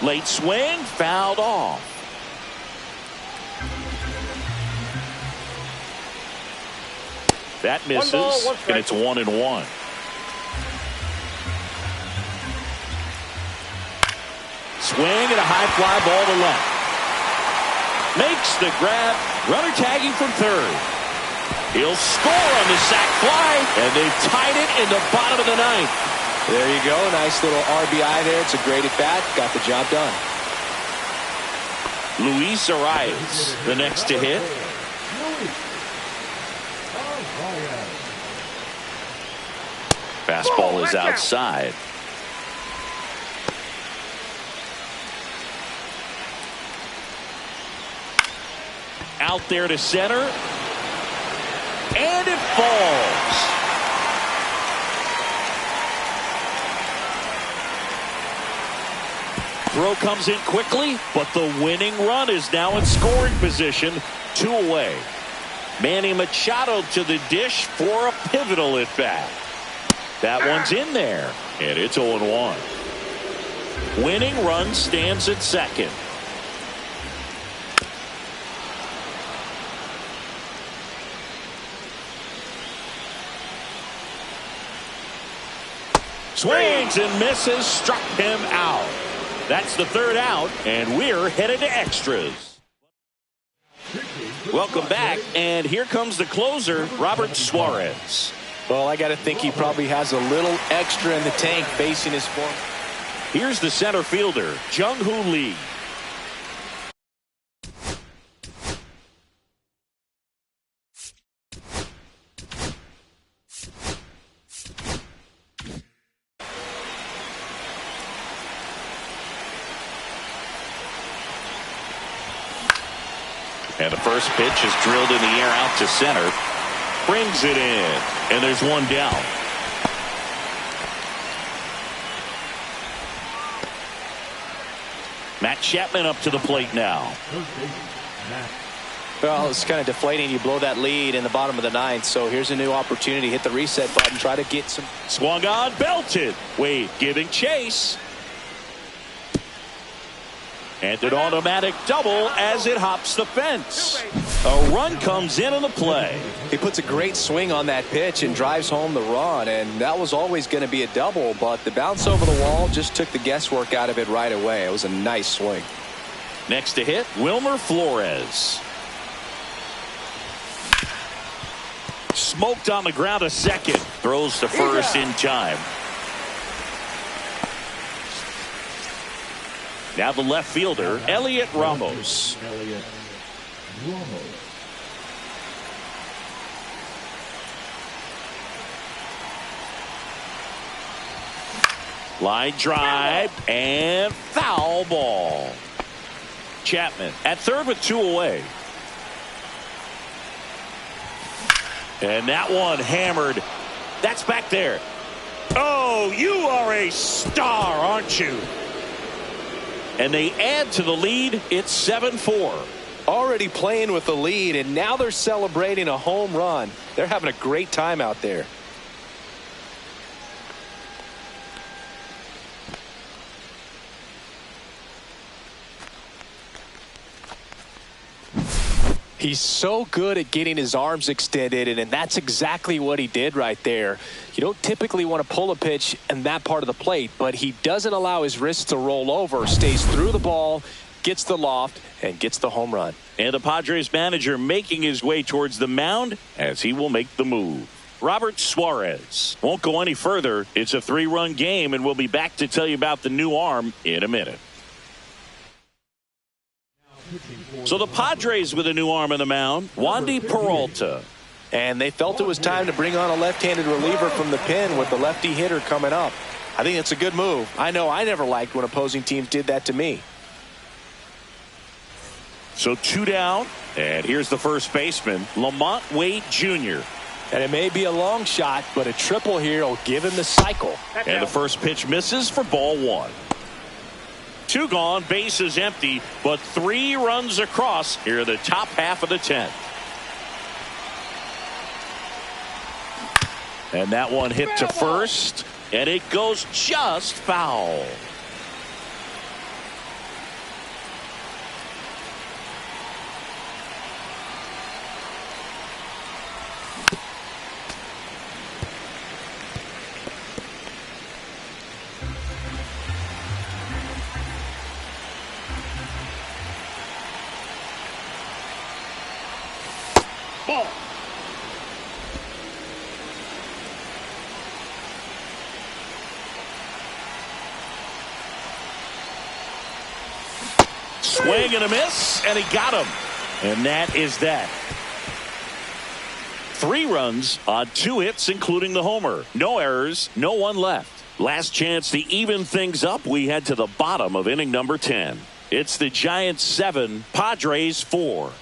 Late swing, fouled off. That misses, 1 ball, 1 strike. and it's 1-1. Swing and a high fly ball to left. Makes the grab. Runner tagging from third. He'll score on the sac fly, and they've tied it in the bottom of the 9th. There you go. Nice little RBI there. It's a great at bat. Got the job done. Luis Arias, the next to hit. Fastball is outside. Out there to center. And it falls. Throw comes in quickly, but the winning run is now in scoring position. 2 away. Manny Machado to the dish for a pivotal at bat. That one's in there, and it's 0-1. Winning run stands at second. Swings and misses, struck him out. That's the 3rd out, and we're headed to extras. Welcome back, and here comes the closer, Robert Suarez. Well, I got to think he probably has a little extra in the tank facing his form. Here's the center fielder, Jung-Hoo Lee. And the first pitch is drilled in the air out to center. Brings it in. And there's 1 down. Matt Chapman up to the plate now. Well, it's kind of deflating. You blow that lead in the bottom of the 9th. So here's a new opportunity. Hit the reset button. Try to get some. Swung on, belted. Wade giving chase. And an automatic double as it hops the fence. A run comes in on the play. He puts a great swing on that pitch and drives home the run, and that was always going to be a double, but the bounce over the wall just took the guesswork out of it right away. It was a nice swing. Next to hit, Wilmer Flores. Smoked on the ground a second. Throws to first in time. Now the left fielder, Elliot Ramos. Line drive and foul ball. Chapman at third with 2 away. And that one hammered. That's back there. Oh, you are a star, aren't you? And they add to the lead. It's 7-4. Already playing with the lead, and now they're celebrating a home run. They're having a great time out there. He's so good at getting his arms extended, and that's exactly what he did right there. You don't typically want to pull a pitch in that part of the plate, but he doesn't allow his wrists to roll over, stays through the ball, gets the loft, and gets the home run. And the Padres manager making his way towards the mound as he will make the move. Robert Suarez won't go any further. It's a 3-run game, and we'll be back to tell you about the new arm in a minute. So the Padres with a new arm on the mound, Wandy Peralta. And they felt it was time to bring on a left-handed reliever from the pen with the lefty hitter coming up. I think it's a good move. I know I never liked when opposing teams did that to me. So 2 down, and here's the first baseman, Lamont Wade Jr. And it may be a long shot, but a triple here will give him the cycle. And the first pitch misses for ball 1. 2 gone, bases empty, but 3 runs across here in the top half of the 10th. And that one hit to first, and it goes just foul. Ball. Swing and a miss, and he got him. And that is that. 3 runs on 2 hits, including the homer. No errors, no one left. Last chance to even things up. We head to the bottom of inning number 10. It's the Giants 7, Padres 4.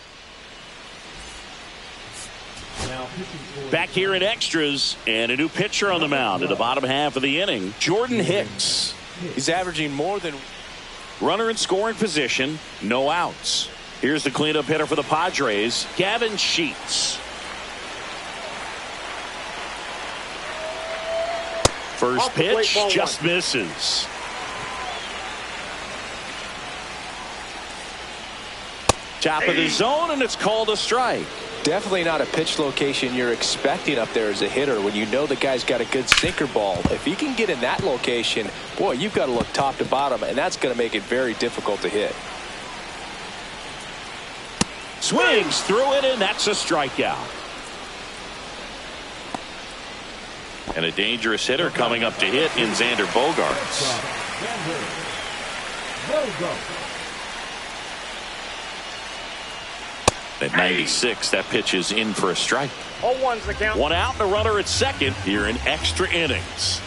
Back here in extras, and a new pitcher on the mound in the bottom half of the inning, Jordan Hicks. He's averaging more than... Runner in scoring position, no outs. Here's the cleanup hitter for the Padres, Gavin Sheets. First pitch just misses. Top of the zone, and it's called a strike. Definitely not a pitch location you're expecting up there as a hitter when you know the guy's got a good sinker ball. If he can get in that location, boy, you've got to look top to bottom, and that's going to make it very difficult to hit. Swings through it, and that's a strikeout. And a dangerous hitter coming up to hit in Xander Bogaerts. At 96, that pitch is in for a strike. 0-1's the count. 1 out and a runner at second here in extra innings.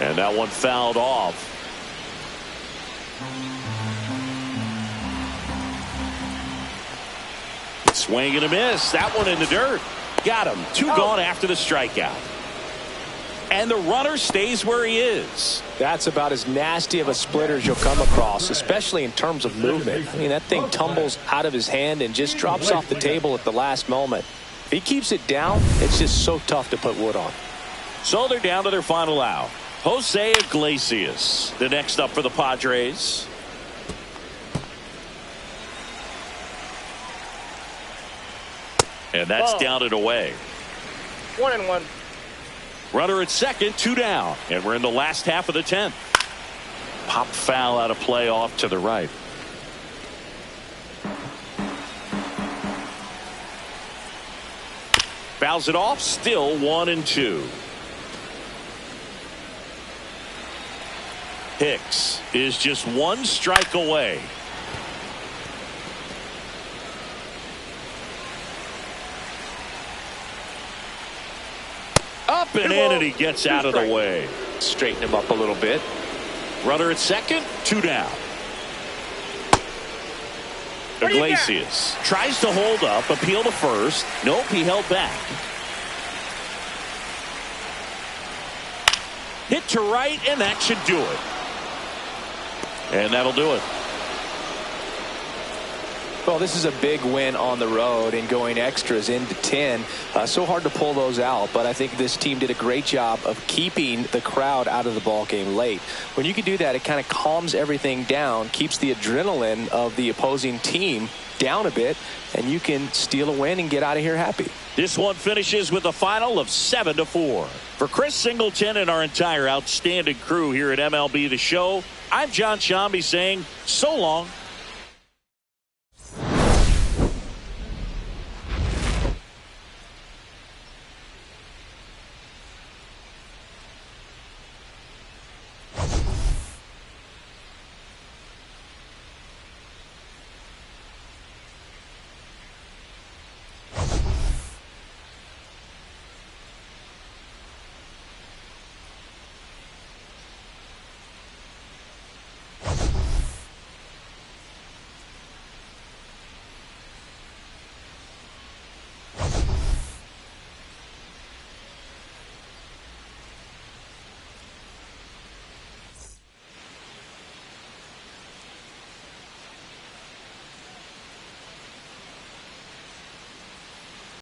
And that one fouled off. Swing and a miss. That one in the dirt. Got him. 2 gone after the strikeout. And the runner stays where he is. That's about as nasty of a splitter as you'll come across, especially in terms of movement. I mean, that thing tumbles out of his hand and just drops off the table at the last moment. If he keeps it down, it's just so tough to put wood on. So they're down to their final out. Jose Iglesias, the next up for the Padres. And that's down and away. 1-1. Runner at second, 2 down. And we're in the last half of the 10th. Pop foul out of play off to the right. Fouls it off, still 1-2. Hicks is just 1 strike away. Up and in, and he gets out of the way. Straighten him up a little bit. Runner at second, 2 down. Iglesias tries to hold up, appeal to first. Nope, he held back. Hit to right, and that should do it. And that'll do it. Well, this is a big win on the road and going extras into 10. So hard to pull those out, but I think this team did a great job of keeping the crowd out of the ball game late. When you can do that, it kind of calms everything down, keeps the adrenaline of the opposing team down a bit, and you can steal a win and get out of here happy. This one finishes with a final of 7-4. For Chris Singleton and our entire outstanding crew here at MLB The Show, I'm John Shambi saying so long.